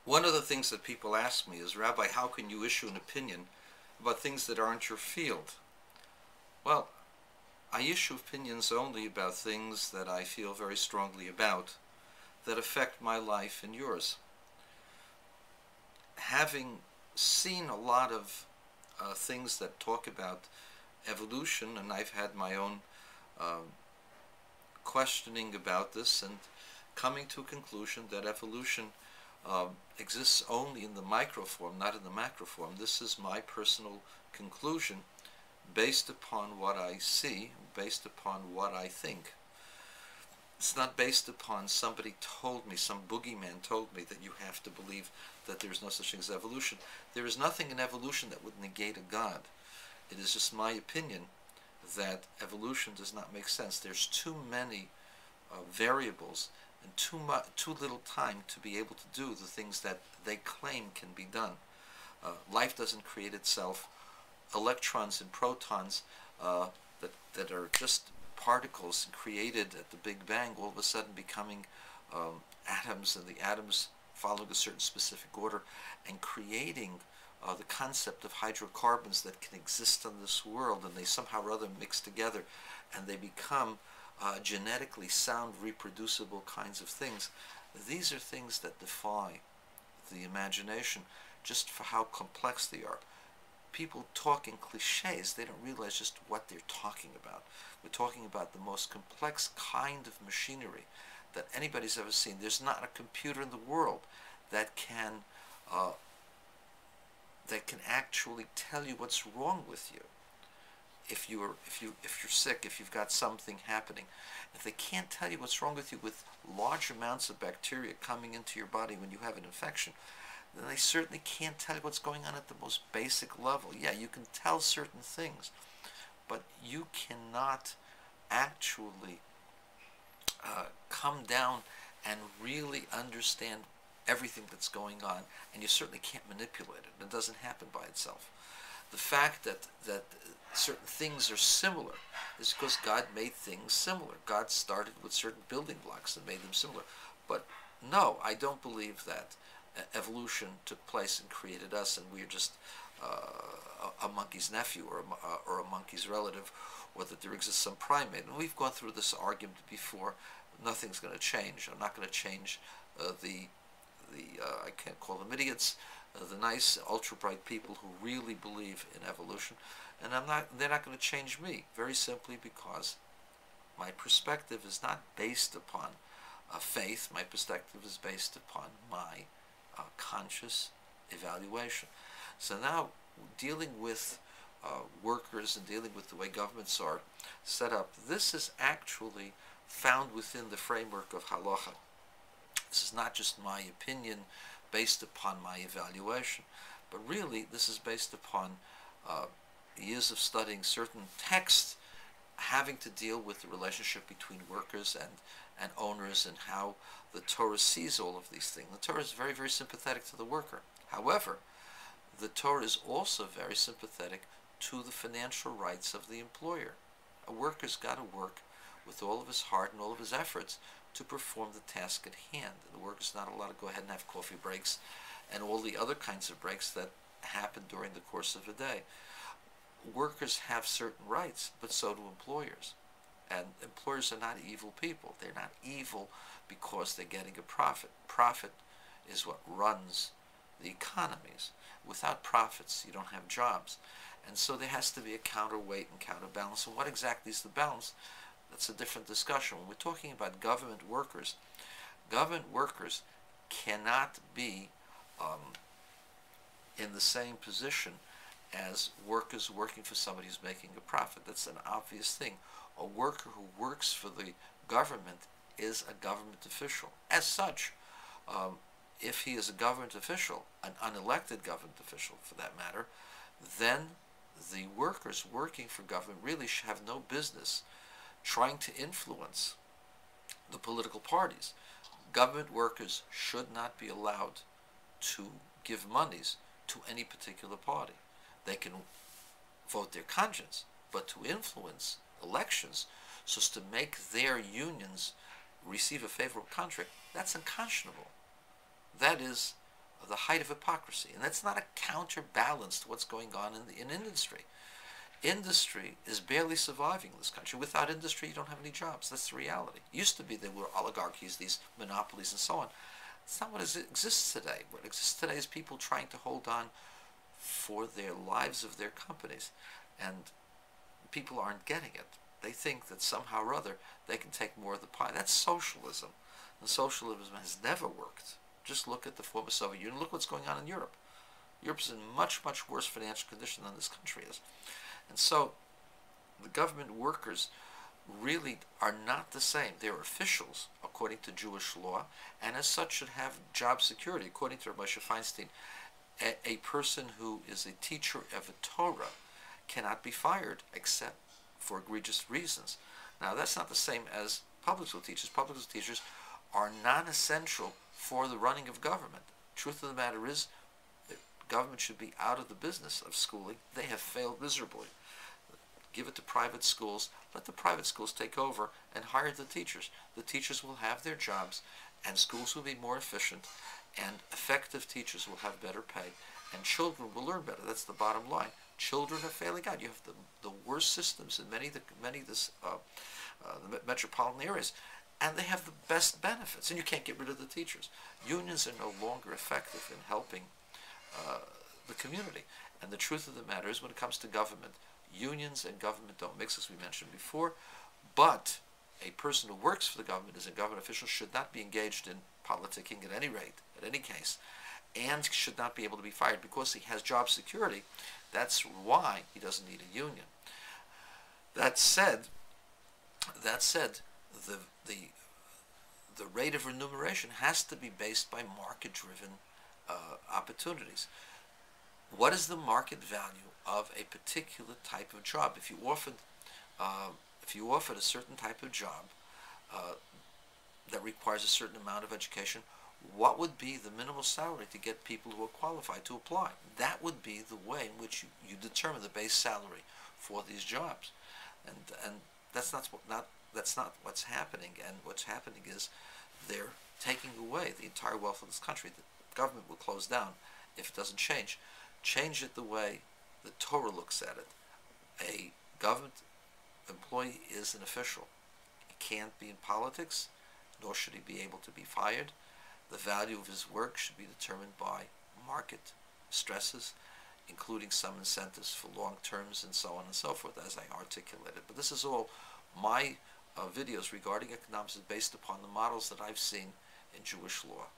One of the things that people ask me is, Rabbi, how can you issue an opinion about things that aren't your field? Well, I issue opinions only about things that I feel very strongly about, that affect my life and yours. Having seen a lot of things that talk about evolution, and I've had my own questioning about this and coming to a conclusion that evolution exists only in the microform, not in the macroform. This is my personal conclusion based upon what I see, based upon what I think. It's not based upon somebody told me, some boogeyman told me that you have to believe that there's no such thing as evolution. There is nothing in evolution that would negate a God. It is just my opinion that evolution does not make sense. There's too many variables and too little time to be able to do the things that they claim can be done. Life doesn't create itself. Electrons and protons that are just particles created at the Big Bang, all of a sudden becoming atoms, and the atoms following a certain specific order, and creating the concept of hydrocarbons that can exist in this world, and they somehow or other mix together, and they become genetically sound, reproducible kinds of things. These are things that defy the imagination just for how complex they are. People talk in cliches. They don't realize just what they're talking about. We're talking about the most complex kind of machinery that anybody's ever seen. There's not a computer in the world that can actually tell you what's wrong with you. If you're sick, if you've got something happening, if they can't tell you what's wrong with you with large amounts of bacteria coming into your body when you have an infection, then they certainly can't tell you what's going on at the most basic level. Yeah, you can tell certain things, but you cannot actually come down and really understand everything that's going on, and you certainly can't manipulate it. It doesn't happen by itself. The fact that certain things are similar is because God made things similar. God started with certain building blocks and made them similar. But no, I don't believe that evolution took place and created us, and we're just a monkey's nephew or a monkey's relative, or that there exists some primate. And we've gone through this argument before. Nothing's going to change. I'm not going to change I can't call them idiots, the nice, ultra-bright people who really believe in evolution, and they're not going to change me, very simply because my perspective is not based upon faith. My perspective is based upon my conscious evaluation. So now, dealing with workers and dealing with the way governments are set up, this is actually found within the framework of halacha. This is not just my opinion based upon my evaluation, but really this is based upon years of studying certain texts having to deal with the relationship between workers and owners, and how the Torah sees all of these things. The Torah is very, very sympathetic to the worker. However, the Torah is also very sympathetic to the financial rights of the employer. A worker's got to work with all of his heart and all of his efforts to perform the task at hand. The worker's not allowed to go ahead and have coffee breaks and all the other kinds of breaks that happen during the course of a day. Workers have certain rights, but so do employers. And employers are not evil people. They're not evil because they're getting a profit. Profit is what runs the economies. Without profits, you don't have jobs. And so there has to be a counterweight and counterbalance. And what exactly is the balance? That's a different discussion. When we're talking about government workers cannot be in the same position as workers working for somebody who's making a profit. That's an obvious thing. A worker who works for the government is a government official. As such, if he is a government official, an unelected government official for that matter, then the workers working for government really should have no business trying to influence the political parties. Government workers should not be allowed to give monies to any particular party. They can vote their conscience, but to influence elections so as to make their unions receive a favorable contract, that's unconscionable. That is the height of hypocrisy. And that's not a counterbalance to what's going on in industry. Industry is barely surviving in this country. Without industry, you don't have any jobs. That's the reality. It used to be there were oligarchies, these monopolies and so on. It's not what exists today. What exists today is people trying to hold on for their lives of their companies. And people aren't getting it. They think that somehow or other they can take more of the pie. That's socialism. And socialism has never worked. Just look at the former Soviet Union. Look what's going on in Europe. Europe's in much, much worse financial condition than this country is. And so the government workers really are not the same. They're officials according to Jewish law, and as such should have job security. According to Rabbi Feinstein, a person who is a teacher of a Torah cannot be fired except for egregious reasons. Now that's not the same as public school teachers. Public school teachers are non-essential for the running of government. Truth of the matter is, government should be out of the business of schooling. They have failed miserably. Give it to private schools. Let the private schools take over and hire the teachers. The teachers will have their jobs, and schools will be more efficient, and effective teachers will have better pay, and children will learn better. That's the bottom line. Children are failing out. You have the worst systems in many of the metropolitan areas, and they have the best benefits, and you can't get rid of the teachers. Unions are no longer effective in helping the community. And the truth of the matter is, when it comes to government, unions and government don't mix, as we mentioned before, but a person who works for the government as a government official should not be engaged in politicking at any rate, at any case, and should not be able to be fired because he has job security. That's why he doesn't need a union. That said, the rate of remuneration has to be based by market-driven opportunities. What is the market value of a particular type of job? If you offered a certain type of job that requires a certain amount of education, what would be the minimal salary to get people who are qualified to apply? That would be the way in which you determine the base salary for these jobs, and that's not what's happening. And what's happening is they're taking away the entire wealth of this country. The government will close down if it doesn't change. Change it the way the Torah looks at it. A government employee is an official. He can't be in politics, nor should he be able to be fired. The value of his work should be determined by market stresses, including some incentives for long terms and so on and so forth, as I articulated. But this is all my videos regarding economics is based upon the models that I've seen in Jewish law.